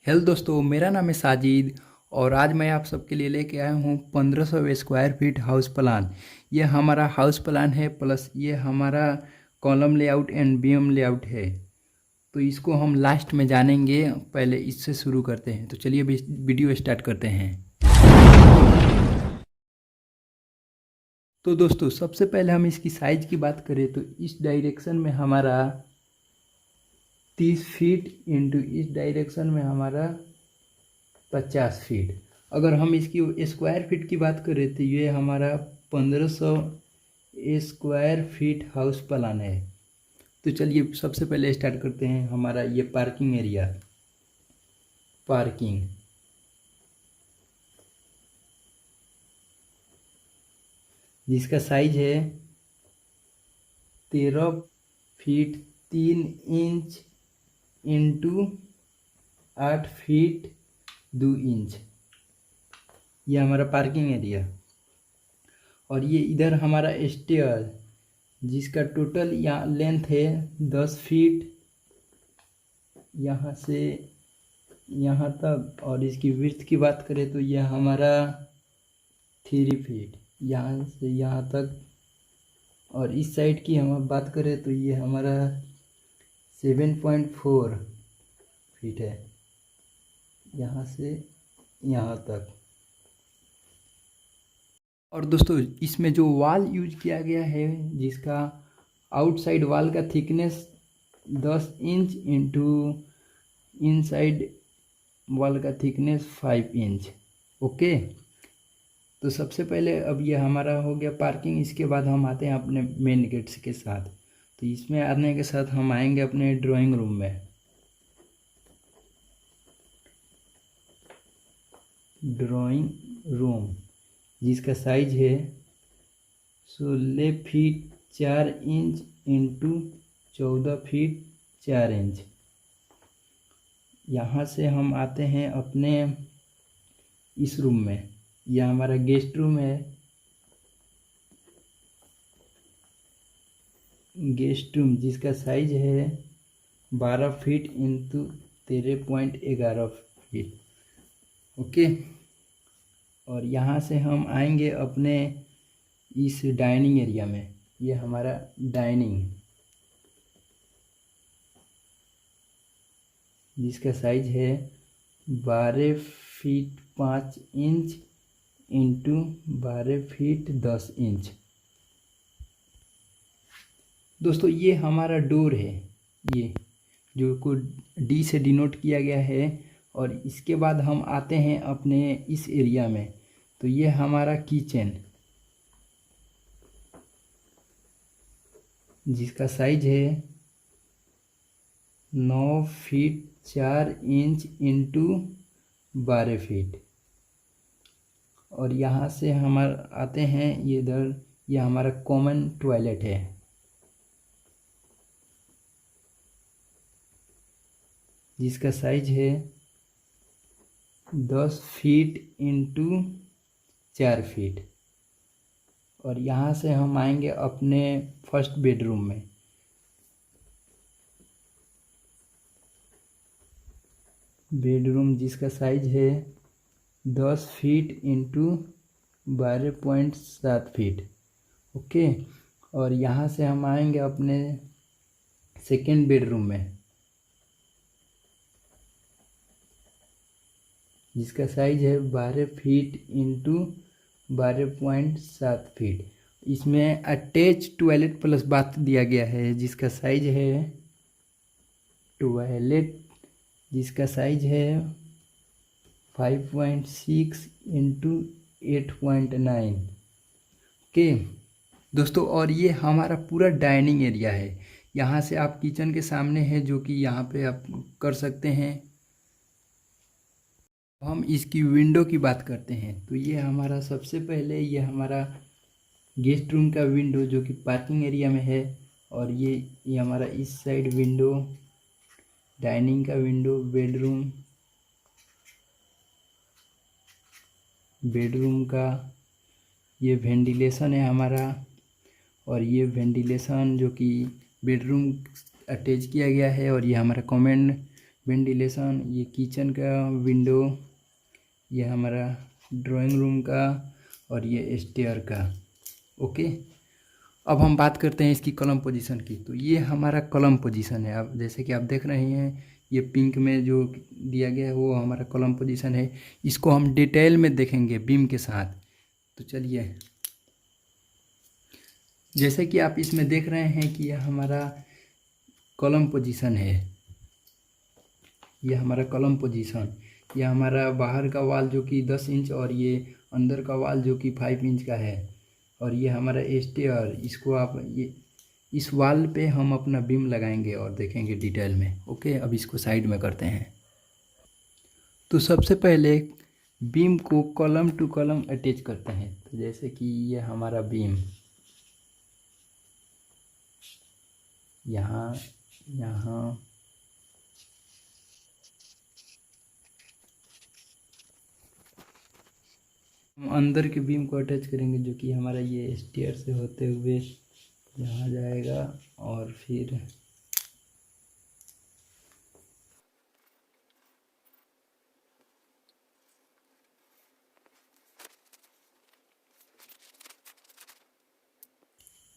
Hello दोस्तों, मेरा नाम है साजिद और आज मैं आप सबके लिए लेके आया हूँ 1500 स्क्वायर फीट हाउस प्लान। ये हमारा हाउस प्लान है, प्लस ये हमारा column layout and BM layout है। तो इसको हम लास्ट में जानेंगे, पहले इससे शुरू करते हैं। तो चलिए अभी वीडियो स्टार्ट करते हैं। तो दोस्तों, सबसे पहले हम इसकी साइज़ की बात करें तो इस डायरेक्शन में हमारा 30 फीट इंटू इस डायरेक्शन में हमारा 50 फीट। अगर हम इसकी स्क्वायर फीट की बात करें तो ये हमारा 1500 स्क्वायर फीट हाउस प्लान है। तो चलिए सबसे पहले स्टार्ट करते हैं हमारा ये पार्किंग एरिया। पार्किंग जिसका साइज है 13 feet 3 inch into 8 feet 2 inch. ये हमारा पार्किंग एरिया। और ये इधर हमारा स्टेयर जिसका टोटल यहाँ लेंथ है 10 फीट यहाँ से यहाँ तक। और इसकी विड्थ की बात करें तो यह हमारा 3 फीट यहाँ से यहाँ तक। और इस साइड की हम बात करें तो ये हमारा 7.4 फीट है यहाँ से यहाँ तक। और दोस्तों, इसमें जो वॉल यूज किया गया है जिसका आउटसाइड वॉल का thickness 10 inch into inside wall का थिकनेस 5 इंच। ओके, तो सबसे पहले अब ये हमारा हो गया पार्किंग। इसके बाद हम आते हैं अपने मेन गेट्स के साथ। तो इसमें आने के साथ हम आएंगे अपने ड्राइंग रूम में। ड्राइंग रूम जिसका साइज है 16 feet 4 inch into 14 feet 4 inch. यहाँ से हम आते हैं अपने इस रूम में। यह हमारा गेस्ट रूम है। गेस्ट रूम जिसका साइज है 12 फीट इंटू 13.11 फीट। ओके, और यहाँ से हम आएंगे अपने इस डाइनिंग एरिया में। ये हमारा डाइनिंग जिसका साइज है 12 feet 5 inch into 12 feet 10 inch. दोस्तों, ये हमारा डोर है, ये जो को डी से डिनोट किया गया है। और इसके बाद हम आते हैं अपने इस एरिया में। तो ये हमारा किचन जिसका साइज है 9 फीट 4 इंच इंटू 12 फीट। और यहाँ से हम आते हैं ये इधर। ये हमारा कॉमन टॉयलेट है जिसका साइज है 10 फीट इंटू 4 फीट। और यहाँ से हम आएंगे अपने फर्स्ट बेडरूम में। बेडरूम जिसका साइज है 10 फीट इंटू 12.7 फीट। ओके, और यहाँ से हम आएंगे अपने सेकेंड बेडरूम में जिसका साइज है 12 फीट इंटू 12.7 फीट। इसमें अटैच टॉयलेट प्लस बाथ दिया गया है जिसका साइज है टॉयलेट जिसका साइज है 5.6 इंटू 8.9। ओके दोस्तों, और ये हमारा पूरा डाइनिंग एरिया है। यहाँ से आप किचन के सामने है जो कि यहाँ पे आप कर सकते हैं। हम इसकी विंडो की बात करते हैं तो ये हमारा सबसे पहले ये हमारा गेस्ट रूम का विंडो जो कि पार्किंग एरिया में है। और ये हमारा इस साइड विंडो, डाइनिंग का विंडो, बेडरूम का ये वेंटिलेशन है हमारा। और ये वेंटिलेशन जो कि बेडरूम अटैच किया गया है। और ये हमारा कॉमन वेंटिलेशन, ये किचन का विंडो, ये हमारा ड्राइंग रूम का और ये स्टेयर का। ओके, अब हम बात करते हैं इसकी कॉलम पोजीशन की। तो ये हमारा कॉलम पोजीशन है। अब जैसे कि आप देख रहे हैं ये पिंक में जो दिया गया है वो हमारा कॉलम पोजीशन है। इसको हम डिटेल में देखेंगे बीम के साथ। तो चलिए, जैसे कि आप इसमें देख रहे हैं कि यह हमारा कॉलम पोजीशन है। यह हमारा कॉलम पोजीशन, यह हमारा बाहर का वाल जो कि 10 इंच और ये अंदर का वाल जो कि 5 इंच का है। और ये हमारा स्टेयर, इसको आप ये इस वाल पे हम अपना बीम लगाएंगे और देखेंगे डिटेल में। ओके, अब इसको साइड में करते हैं। तो सबसे पहले बीम को कॉलम टू कॉलम अटैच करते हैं। तो जैसे कि ये हमारा बीम यहाँ यहाँ हम अंदर के बीम को अटैच करेंगे, जो कि हमारा ये स्टेयर से होते हुए यहाँ जाएगा और फिर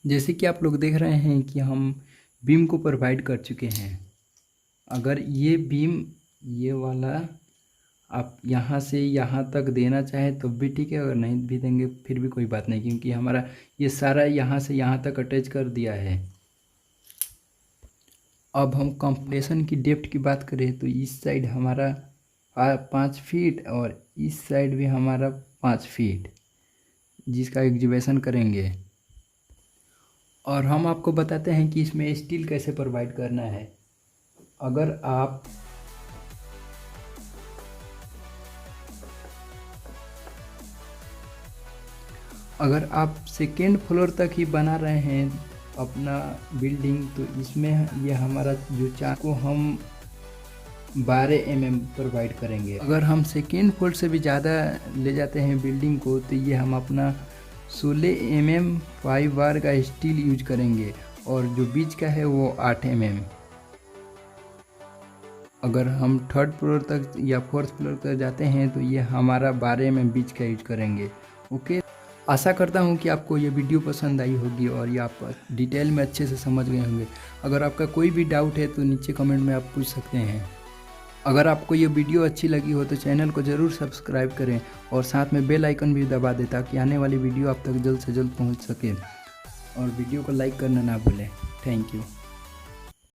जैसे कि आप लोग देख रहे हैं कि हम बीम को प्रोवाइड कर चुके हैं। अगर ये बीम ये वाला आप यहाँ से यहाँ तक देना चाहें तो भी ठीक है, अगर नहीं भी देंगे फिर भी कोई बात नहीं, क्योंकि हमारा ये सारा यहाँ से यहाँ तक अटैच कर दिया है। अब हम कंप्रेशन की डेप्थ की बात करें तो इस साइड हमारा 5 फीट और इस साइड भी हमारा 5 फीट, जिसका एग्जीबिशन करेंगे। और हम आपको बताते हैं कि इसमें स्टील कैसे प्रोवाइड करना है। अगर आप सेकेंड फ्लोर तक ही बना रहे हैं अपना बिल्डिंग, तो इसमें ये हमारा जो चार को हम 12 mm प्रोवाइड करेंगे। अगर हम सेकेंड फ्लोर से भी ज़्यादा ले जाते हैं बिल्डिंग को, तो ये हम अपना 16 mm 5 बार का स्टील यूज करेंगे और जो बीच का है वो 8 mm। अगर हम थर्ड फ्लोर तक या फोर्थ फ्लोर तक जाते हैं तो ये हमारा 12 mm बीच का यूज करेंगे। ओके, आशा करता हूँ कि आपको ये वीडियो पसंद आई होगी और ये आप डिटेल में अच्छे से समझ गए होंगे। अगर आपका कोई भी डाउट है तो नीचे कमेंट में आप पूछ सकते हैं। अगर आपको ये वीडियो अच्छी लगी हो तो चैनल को ज़रूर सब्सक्राइब करें और साथ में बेल आइकन भी दबा दें, ताकि आने वाली वीडियो आप तक जल्द से जल्द पहुँच सके। और वीडियो को लाइक करना ना भूलें। Thank you.